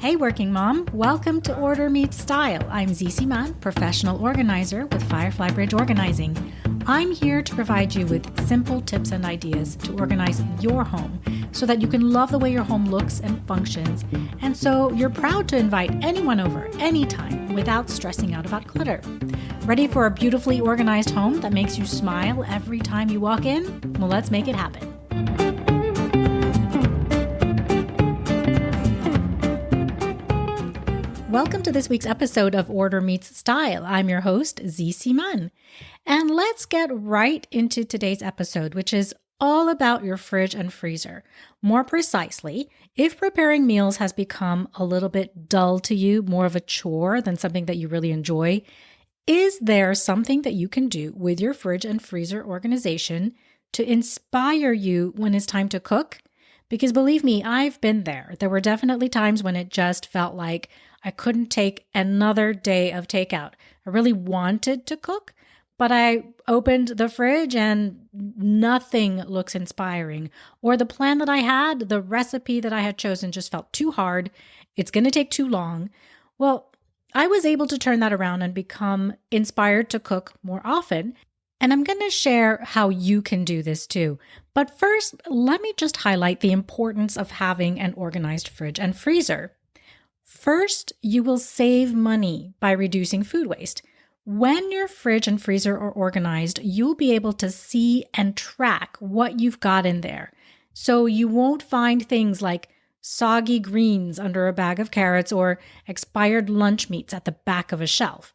Hey, working mom. Welcome to Order Meets Style. I'm Zizi Mann, professional organizer with Firefly Bridge Organizing. I'm here to provide you with simple tips and ideas to organize your home so that you can love the way your home looks and functions, and so you're proud to invite anyone over anytime without stressing out about clutter. Ready for a beautifully organized home that makes you smile every time you walk in? Well, let's make it happen. Welcome to this week's episode of Order Meets Style. I'm your host, Zizi Mann. And let's get right into today's episode, which is all about your fridge and freezer. More precisely, if preparing meals has become a little bit dull to you, more of a chore than something that you really enjoy, is there something that you can do with your fridge and freezer organization to inspire you when it's time to cook? Because believe me, I've been there. There were definitely times when it just felt like I couldn't take another day of takeout. I really wanted to cook, but I opened the fridge and nothing looks inspiring. Or the plan that I had, the recipe that I had chosen just felt too hard. It's going to take too long. Well, I was able to turn that around and become inspired to cook more often. And I'm going to share how you can do this too. But first, let me just highlight the importance of having an organized fridge and freezer. First, you will save money by reducing food waste. When your fridge and freezer are organized, you'll be able to see and track what you've got in there. So you won't find things like soggy greens under a bag of carrots or expired lunch meats at the back of a shelf.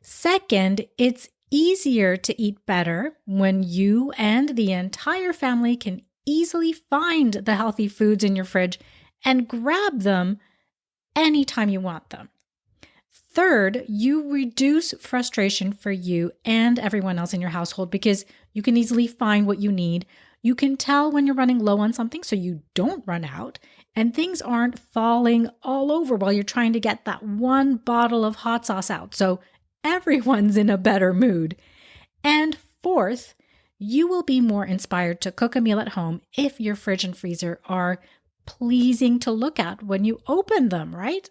Second, it's easier to eat better when you and the entire family can easily find the healthy foods in your fridge and grab them anytime you want them. Third, you reduce frustration for you and everyone else in your household because you can easily find what you need. You can tell when you're running low on something so you don't run out, and things aren't falling all over while you're trying to get that one bottle of hot sauce out. So everyone's in a better mood. And fourth, you will be more inspired to cook a meal at home if your fridge and freezer are pleasing to look at when you open them, right?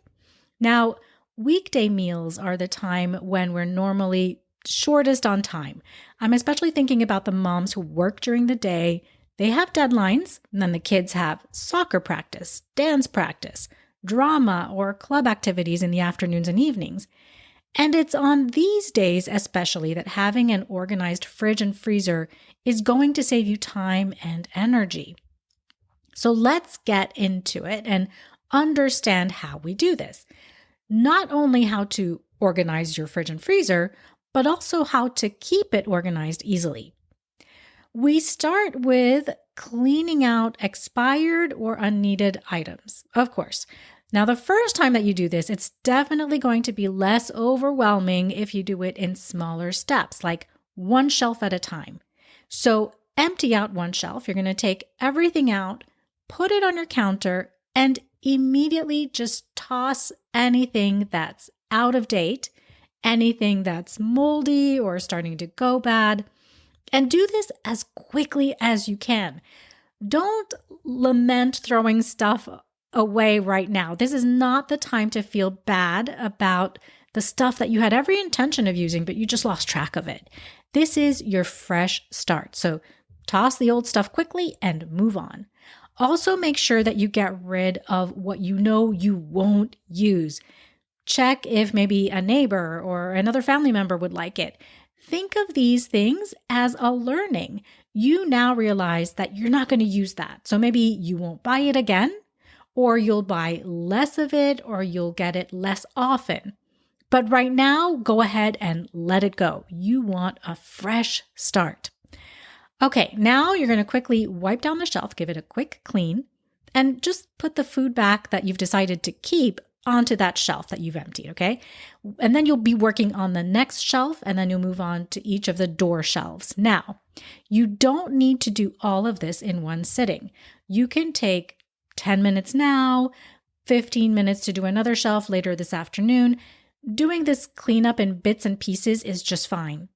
Now, weekday meals are the time when we're normally shortest on time. I'm especially thinking about the moms who work during the day. They have deadlines, and then the kids have soccer practice, dance practice, drama, or club activities in the afternoons and evenings. And it's on these days especially that having an organized fridge and freezer is going to save you time and energy. So let's get into it and understand how we do this. Not only how to organize your fridge and freezer, but also how to keep it organized easily. We start with cleaning out expired or unneeded items, of course. Now, the first time that you do this, it's definitely going to be less overwhelming if you do it in smaller steps, like one shelf at a time. So empty out one shelf. You're going to take everything out, put it on your counter, and immediately just toss anything that's out of date, anything that's moldy or starting to go bad, and do this as quickly as you can. Don't lament throwing stuff away right now. This is not the time to feel bad about the stuff that you had every intention of using, but you just lost track of it. This is your fresh start. So toss the old stuff quickly and move on. Also, make sure that you get rid of what you know you won't use. Check if maybe a neighbor or another family member would like it. Think of these things as a learning. You now realize that you're not going to use that. So maybe you won't buy it again, or you'll buy less of it, or you'll get it less often. But right now, go ahead and let it go. You want a fresh start. Okay, now you're going to quickly wipe down the shelf, give it a quick clean, and just put the food back that you've decided to keep onto that shelf that you've emptied, okay? And then you'll be working on the next shelf, and then you'll move on to each of the door shelves. Now, you don't need to do all of this in one sitting. You can take 10 minutes now, 15 minutes to do another shelf later this afternoon. Doing this cleanup in bits and pieces is just fine.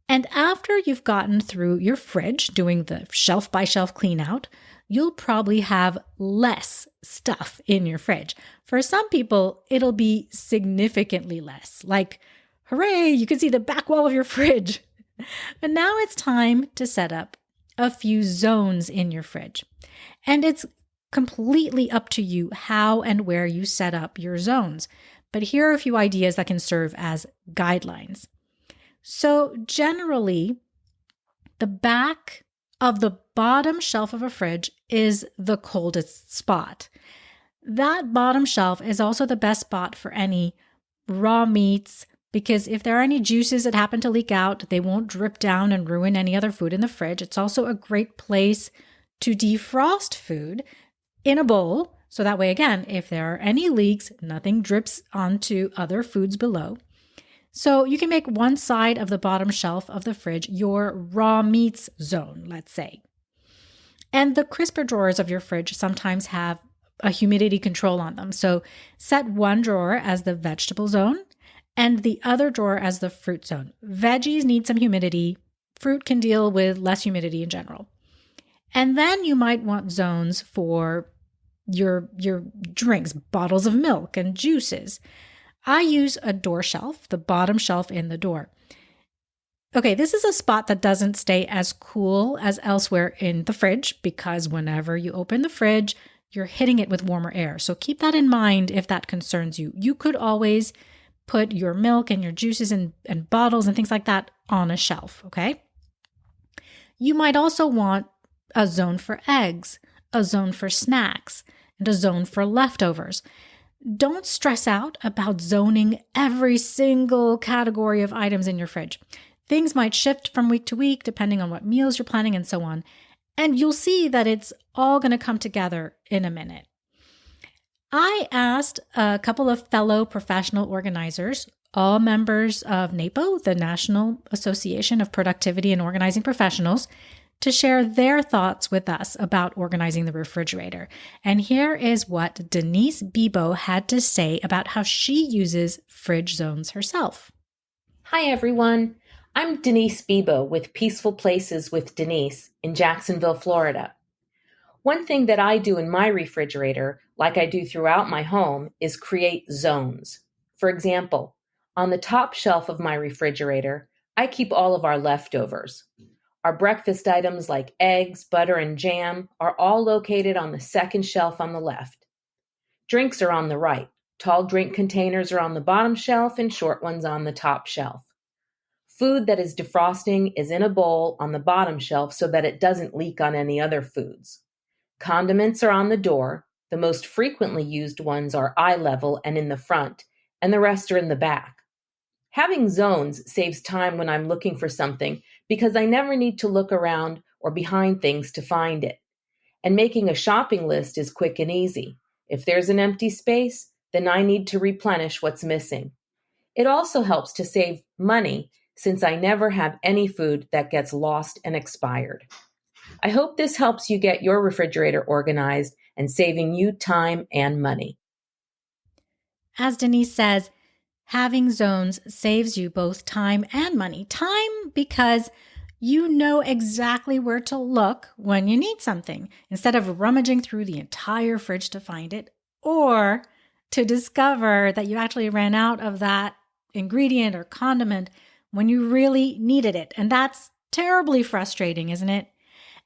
And after you've gotten through your fridge, doing the shelf by shelf clean out, you'll probably have less stuff in your fridge. For some people, it'll be significantly less. Like, hooray, you can see the back wall of your fridge. But now it's time to set up a few zones in your fridge. And it's completely up to you how and where you set up your zones. But here are a few ideas that can serve as guidelines. So generally, the back of the bottom shelf of a fridge is the coldest spot. That bottom shelf is also the best spot for any raw meats, because if there are any juices that happen to leak out, they won't drip down and ruin any other food in the fridge. It's also a great place to defrost food in a bowl. So that way, again, if there are any leaks, nothing drips onto other foods below. So you can make one side of the bottom shelf of the fridge your raw meats zone, let's say. And the crisper drawers of your fridge sometimes have a humidity control on them. So set one drawer as the vegetable zone and the other drawer as the fruit zone. Veggies need some humidity. Fruit can deal with less humidity in general. And then you might want zones for your drinks, bottles of milk and juices. I use a door shelf, the bottom shelf in the door. Okay, this is a spot that doesn't stay as cool as elsewhere in the fridge because whenever you open the fridge, you're hitting it with warmer air. So keep that in mind if that concerns you. You could always put your milk and your juices and bottles and things like that on a shelf, okay? You might also want a zone for eggs, a zone for snacks, and a zone for leftovers. Don't stress out about zoning every single category of items in your fridge. Things might shift from week to week depending on what meals you're planning and so on. And you'll see that it's all going to come together in a minute. I asked a couple of fellow professional organizers, all members of NAPO, the National Association of Productivity and Organizing Professionals, to share their thoughts with us about organizing the refrigerator. And here is what Denise Bibeault had to say about how she uses fridge zones herself. Hi, everyone. I'm Denise Bibeault with Peaceful Places with Denise in Jacksonville, Florida. One thing that I do in my refrigerator, like I do throughout my home, is create zones. For example, on the top shelf of my refrigerator, I keep all of our leftovers. Our breakfast items like eggs, butter, and jam are all located on the second shelf on the left. Drinks are on the right. Tall drink containers are on the bottom shelf and short ones on the top shelf. Food that is defrosting is in a bowl on the bottom shelf so that it doesn't leak on any other foods. Condiments are on the door. The most frequently used ones are eye level and in the front, and the rest are in the back. Having zones saves time when I'm looking for something because I never need to look around or behind things to find it. And making a shopping list is quick and easy. If there's an empty space, then I need to replenish what's missing. It also helps to save money since I never have any food that gets lost and expired. I hope this helps you get your refrigerator organized and saving you time and money. As Denise says, having zones saves you both time and money. Time because you know exactly where to look when you need something instead of rummaging through the entire fridge to find it, or to discover that you actually ran out of that ingredient or condiment when you really needed it. And that's terribly frustrating, isn't it?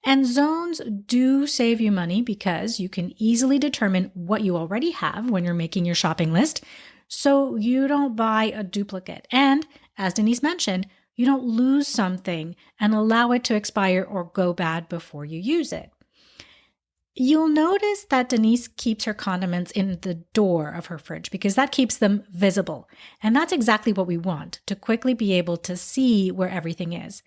And zones do save you money because you can easily determine what you already have when you're making your shopping list, so you don't buy a duplicate. And as Denise mentioned, you don't lose something and allow it to expire or go bad before you use it. You'll notice that Denise keeps her condiments in the door of her fridge because that keeps them visible. And that's exactly what we want, to quickly be able to see where everything is.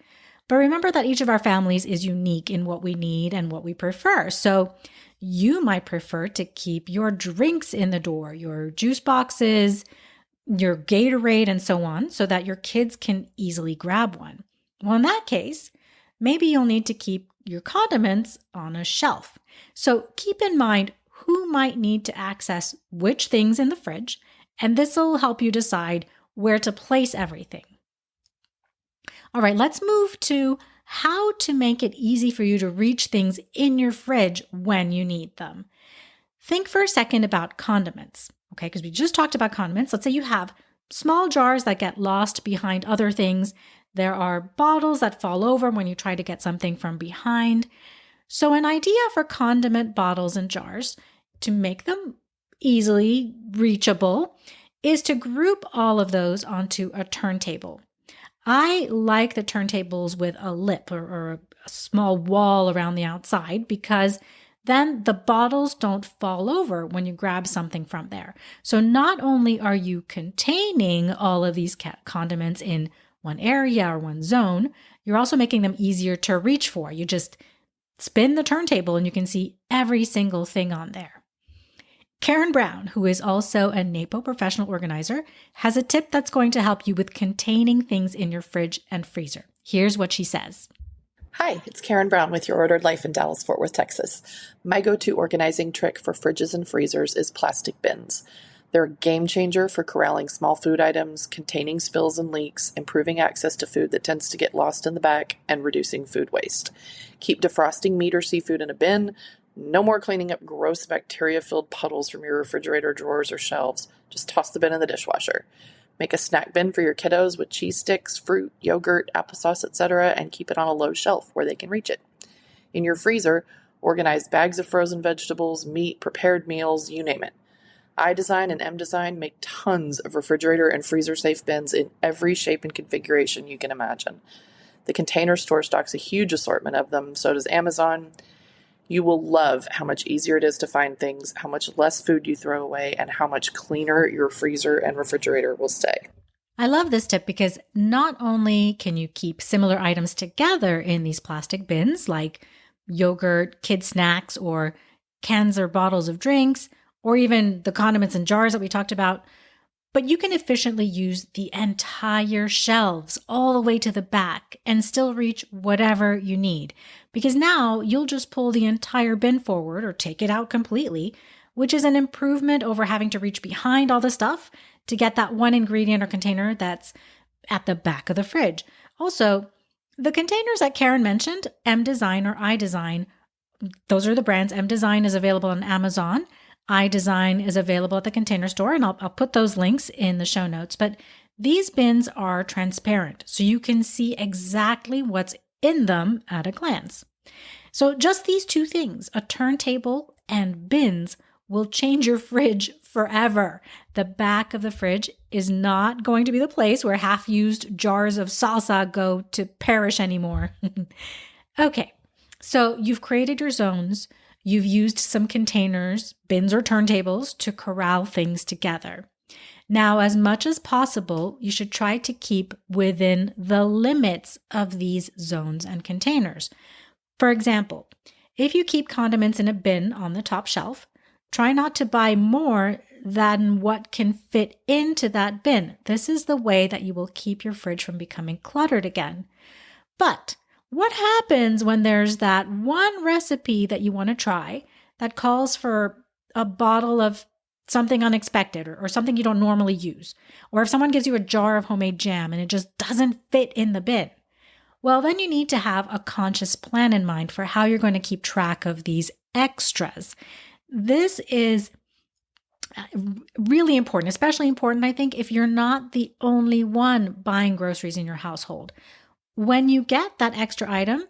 But remember that each of our families is unique in what we need and what we prefer. So you might prefer to keep your drinks in the door, your juice boxes, your Gatorade, and so on, so that your kids can easily grab one. Well, in that case, maybe you'll need to keep your condiments on a shelf. So keep in mind who might need to access which things in the fridge, and this will help you decide where to place everything. All right, let's move to how to make it easy for you to reach things in your fridge when you need them. Think for a second about condiments, okay? Because we just talked about condiments. Let's say you have small jars that get lost behind other things. There are bottles that fall over when you try to get something from behind. So an idea for condiment bottles and jars to make them easily reachable is to group all of those onto a turntable. I like the turntables with a lip or a small wall around the outside because then the bottles don't fall over when you grab something from there. So not only are you containing all of these condiments in one area or one zone, you're also making them easier to reach for. You just spin the turntable and you can see every single thing on there. Karen Brown, who is also a NAPO Professional Organizer, has a tip that's going to help you with containing things in your fridge and freezer. Here's what she says. Hi, it's Karen Brown with Your Ordered Life in Dallas, Fort Worth, Texas. My go-to organizing trick for fridges and freezers is plastic bins. They're a game changer for corralling small food items, containing spills and leaks, improving access to food that tends to get lost in the back, and reducing food waste. Keep defrosting meat or seafood in a bin. No more cleaning up gross bacteria-filled puddles from your refrigerator drawers or shelves. Just toss the bin in the dishwasher. Make a snack bin for your kiddos with cheese sticks, fruit, yogurt, applesauce, etc., and keep it on a low shelf where they can reach it. In your freezer, organize bags of frozen vegetables, meat, prepared meals, you name it. iDesign and mDesign make tons of refrigerator and freezer-safe bins in every shape and configuration you can imagine. The Container Store stocks a huge assortment of them, so does Amazon. You will love how much easier it is to find things, how much less food you throw away, and how much cleaner your freezer and refrigerator will stay. I love this tip because not only can you keep similar items together in these plastic bins like yogurt, kid snacks, or cans or bottles of drinks, or even the condiments and jars that we talked about, but you can efficiently use the entire shelves all the way to the back and still reach whatever you need. Because now you'll just pull the entire bin forward or take it out completely, which is an improvement over having to reach behind all the stuff to get that one ingredient or container that's at the back of the fridge. Also, the containers that Karen mentioned, mDesign or iDesign, those are the brands. mDesign is available on Amazon. iDesign is available at the Container Store, and I'll put those links in the show notes. But these bins are transparent, so you can see exactly what's in them at a glance. So just these two things, a turntable and bins, will change your fridge forever. The back of the fridge is not going to be the place where half-used jars of salsa go to perish anymore. Okay, so you've created your zones. You've used some containers, bins or turntables to corral things together. Now, as much as possible, you should try to keep within the limits of these zones and containers. For example, if you keep condiments in a bin on the top shelf, try not to buy more than what can fit into that bin. This is the way that you will keep your fridge from becoming cluttered again. But what happens when there's that one recipe that you want to try that calls for a bottle of something unexpected or something you don't normally use? Or if someone gives you a jar of homemade jam and it just doesn't fit in the bin? Well, then you need to have a conscious plan in mind for how you're going to keep track of these extras. This is really important, especially important, I think, if you're not the only one buying groceries in your household. When you get that extra item,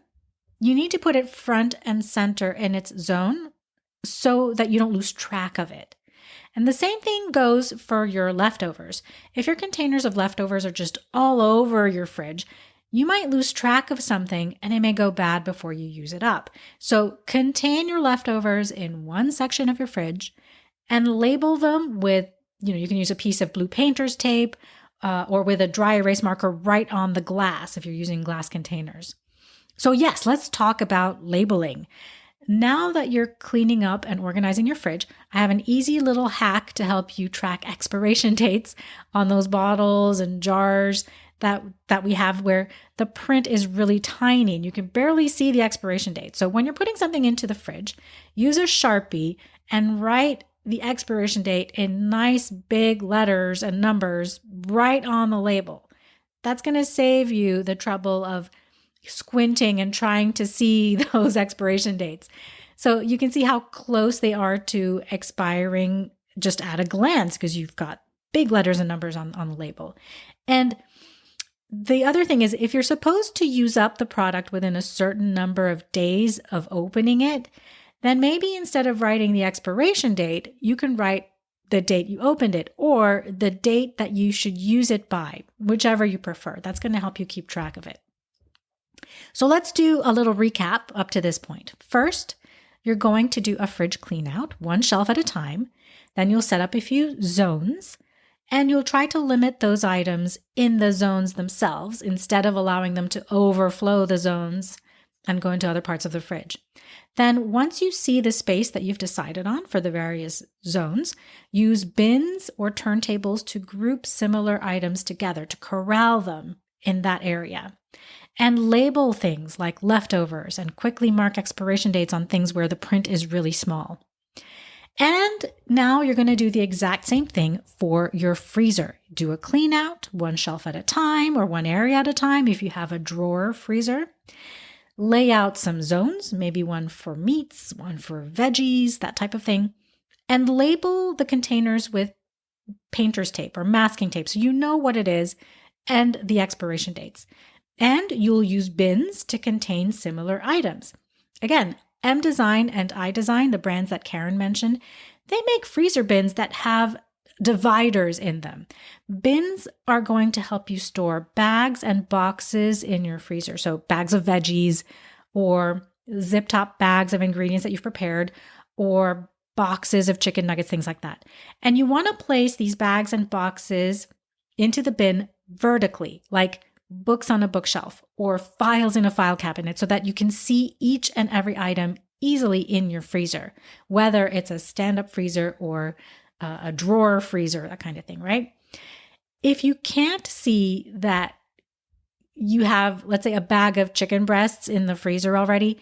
you need to put it front and center in its zone so that you don't lose track of it. And the same thing goes for your leftovers. If your containers of leftovers are just all over your fridge, you might lose track of something and it may go bad before you use it up. So contain your leftovers in one section of your fridge and label them with, you can use a piece of blue painter's tape or with a dry erase marker right on the glass if you're using glass containers. So yes, let's talk about labeling. Now that you're cleaning up and organizing your fridge, I have an easy little hack to help you track expiration dates on those bottles and jars that we have where the print is really tiny and you can barely see the expiration date. So when you're putting something into the fridge, use a Sharpie and write the expiration date in nice big letters and numbers right on the label. That's going to save you the trouble of squinting and trying to see those expiration dates. So you can see how close they are to expiring just at a glance because you've got big letters and numbers on the label. And the other thing is, if you're supposed to use up the product within a certain number of days of opening it, then maybe instead of writing the expiration date, you can write the date you opened it or the date that you should use it by, whichever you prefer. That's going to help you keep track of it. So let's do a little recap up to this point. First, you're going to do a fridge clean out, one shelf at a time. Then you'll set up a few zones, and you'll try to limit those items in the zones themselves instead of allowing them to overflow the zones and go into other parts of the fridge. Then once you see the space that you've decided on for the various zones, use bins or turntables to group similar items together to corral them in that area. And label things like leftovers and quickly mark expiration dates on things where the print is really small. And now you're going to do the exact same thing for your freezer. Do a clean out, one shelf at a time or one area at a time if you have a drawer freezer. Lay out some zones, maybe one for meats, one for veggies, that type of thing. And label the containers with painter's tape or masking tape so you know what it is and the expiration dates. And you'll use bins to contain similar items. Again, M Design and I Design, the brands that Karen mentioned, they make freezer bins that have dividers in them. Bins are going to help you store bags and boxes in your freezer. So bags of veggies or zip top bags of ingredients that you've prepared or boxes of chicken nuggets, things like that. And you want to place these bags and boxes into the bin vertically, like books on a bookshelf or files in a file cabinet so that you can see each and every item easily in your freezer, whether it's a stand-up freezer or a drawer freezer, that kind of thing, right? If you can't see that you have, let's say, a bag of chicken breasts in the freezer already,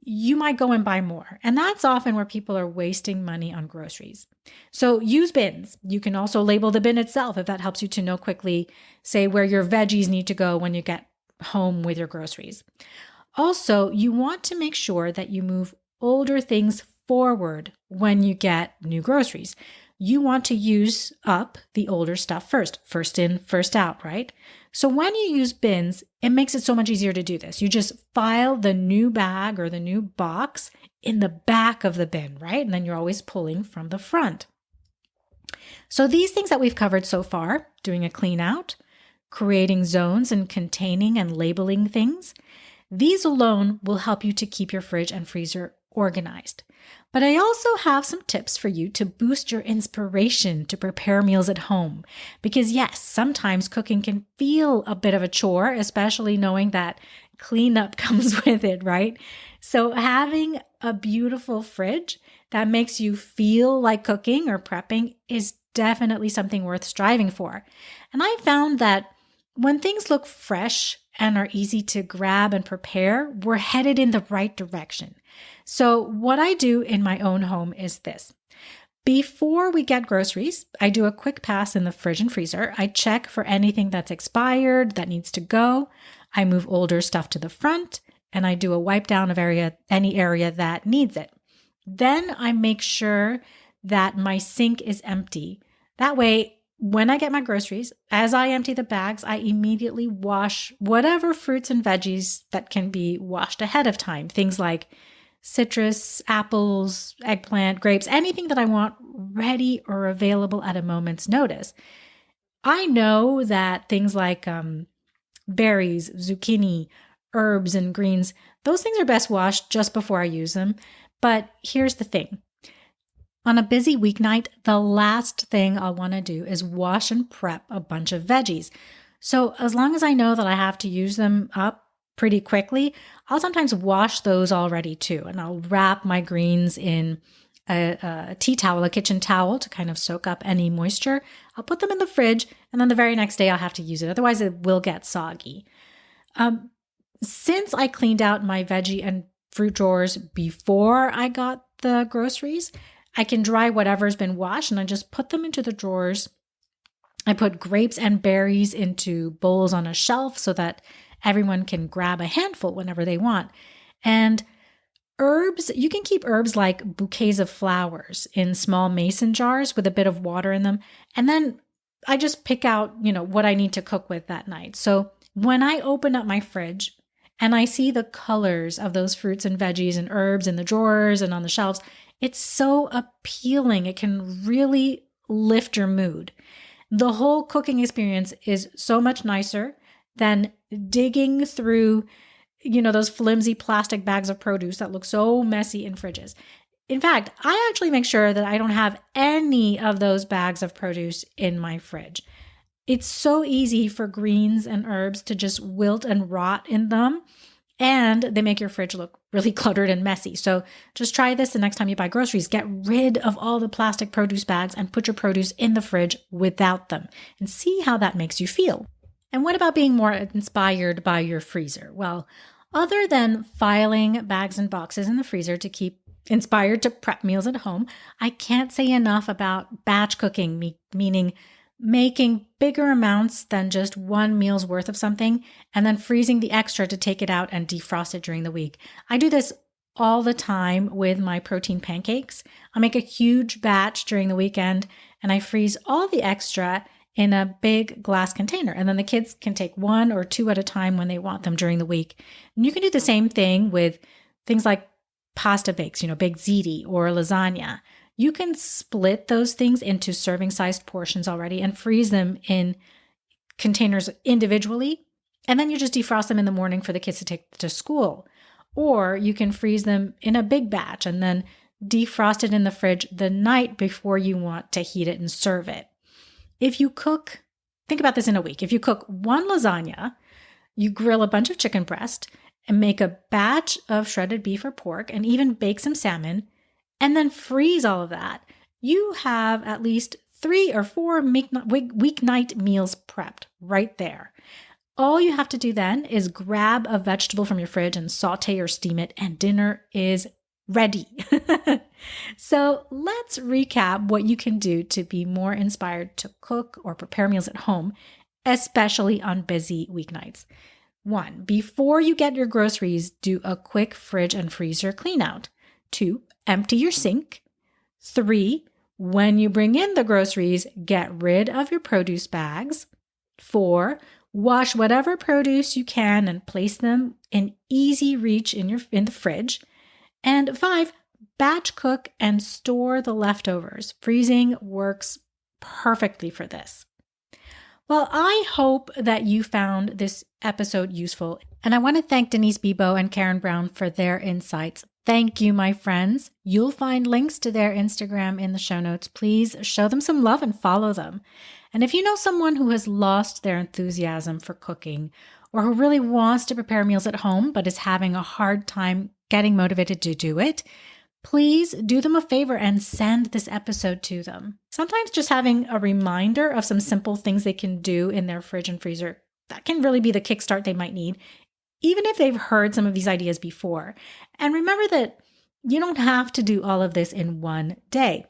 you might go and buy more. And that's often where people are wasting money on groceries. So use bins. You can also label the bin itself if that helps you to know quickly, say, where your veggies need to go when you get home with your groceries. Also, you want to make sure that you move older things forward when you get new groceries. You want to use up the older stuff first in, first out, right? So when you use bins, it makes it so much easier to do this. You just file the new bag or the new box in the back of the bin, right? And then you're always pulling from the front. So these things that we've covered so far, doing a clean out, creating zones and containing and labeling things, these alone will help you to keep your fridge and freezer organized. But I also have some tips for you to boost your inspiration to prepare meals at home. Because yes, sometimes cooking can feel a bit of a chore, especially knowing that cleanup comes with it, right? So having a beautiful fridge that makes you feel like cooking or prepping is definitely something worth striving for. And I found that when things look fresh and are easy to grab and prepare, we're headed in the right direction. So what I do in my own home is this. Before we get groceries, I do a quick pass in the fridge and freezer. I check for anything that's expired, that needs to go. I move older stuff to the front, and I do a wipe down of any area that needs it. Then I make sure that my sink is empty. That way, when I get my groceries, as I empty the bags, I immediately wash whatever fruits and veggies that can be washed ahead of time. Things like citrus, apples, eggplant, grapes, anything that I want ready or available at a moment's notice. I know that things like berries, zucchini, herbs, and greens, those things are best washed just before I use them. But here's the thing. On a busy weeknight, the last thing I'll want to do is wash and prep a bunch of veggies. So as long as I know that I have to use them up pretty quickly, I'll sometimes wash those already too. And I'll wrap my greens in a tea towel, a kitchen towel to kind of soak up any moisture. I'll put them in the fridge, and then the very next day I'll have to use it. Otherwise it will get soggy. Since I cleaned out my veggie and fruit drawers before I got the groceries, I can dry whatever's been washed and I just put them into the drawers. I put grapes and berries into bowls on a shelf so that everyone can grab a handful whenever they want. And herbs, you can keep herbs like bouquets of flowers in small mason jars with a bit of water in them. And then I just pick out, what I need to cook with that night. So when I open up my fridge and I see the colors of those fruits and veggies and herbs in the drawers and on the shelves, it's so appealing. It can really lift your mood. The whole cooking experience is so much nicer than digging through those flimsy plastic bags of produce that look so messy in fridges. In fact, I actually make sure that I don't have any of those bags of produce in my fridge. It's so easy for greens and herbs to just wilt and rot in them, and they make your fridge look really cluttered and messy. So just try this the next time you buy groceries. Get rid of all the plastic produce bags and put your produce in the fridge without them and see how that makes you feel. And what about being more inspired by your freezer? Well, other than filing bags and boxes in the freezer to keep inspired to prep meals at home, I can't say enough about batch cooking, meaning making bigger amounts than just one meal's worth of something and then freezing the extra to take it out and defrost it during the week. I do this all the time with my protein pancakes. I make a huge batch during the weekend and I freeze all the extra in a big glass container. And then the kids can take one or two at a time when they want them during the week. And you can do the same thing with things like pasta bakes, baked ziti or lasagna. You can split those things into serving-sized portions already and freeze them in containers individually. And then you just defrost them in the morning for the kids to take to school. Or you can freeze them in a big batch and then defrost it in the fridge the night before you want to heat it and serve it. If you cook, think about this in a week. If you cook one lasagna, you grill a bunch of chicken breast and make a batch of shredded beef or pork and even bake some salmon and then freeze all of that, you have at least 3 or 4 weeknight meals prepped right there. All you have to do then is grab a vegetable from your fridge and saute or steam it, and dinner is ready. So let's recap what you can do to be more inspired to cook or prepare meals at home, especially on busy weeknights. 1, before you get your groceries, do a quick fridge and freezer clean out. 2, empty your sink. 3, when you bring in the groceries, get rid of your produce bags. 4, wash whatever produce you can and place them in easy reach in the fridge. And 5, batch cook and store the leftovers. Freezing works perfectly for this. Well, I hope that you found this episode useful, and I want to thank Denise Bibeault and Karen Brown for their insights. Thank you, my friends. You'll find links to their Instagram in the show notes. Please show them some love and follow them. And if you know someone who has lost their enthusiasm for cooking or who really wants to prepare meals at home but is having a hard time getting motivated to do it, please do them a favor and send this episode to them. Sometimes just having a reminder of some simple things they can do in their fridge and freezer, that can really be the kickstart they might need, even if they've heard some of these ideas before. And remember that you don't have to do all of this in one day.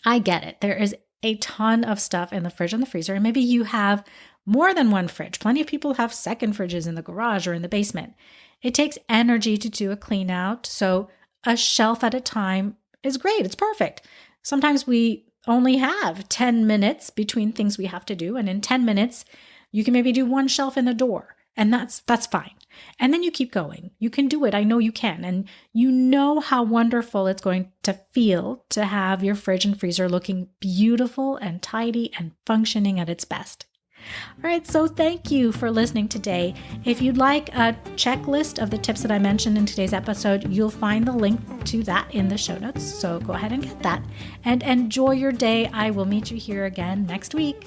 I get it. There is a ton of stuff in the fridge and the freezer, and maybe you have more than one fridge. Plenty of people have second fridges in the garage or in the basement. It takes energy to do a clean out, so a shelf at a time is great. It's perfect. Sometimes we only have 10 minutes between things we have to do, and in 10 minutes, you can maybe do one shelf in the door, and that's fine. And then you keep going. You can do it. I know you can. And you know how wonderful it's going to feel to have your fridge and freezer looking beautiful and tidy and functioning at its best. All right, so thank you for listening today. If you'd like a checklist of the tips that I mentioned in today's episode, you'll find the link to that in the show notes. So go ahead and get that and enjoy your day. I will meet you here again next week.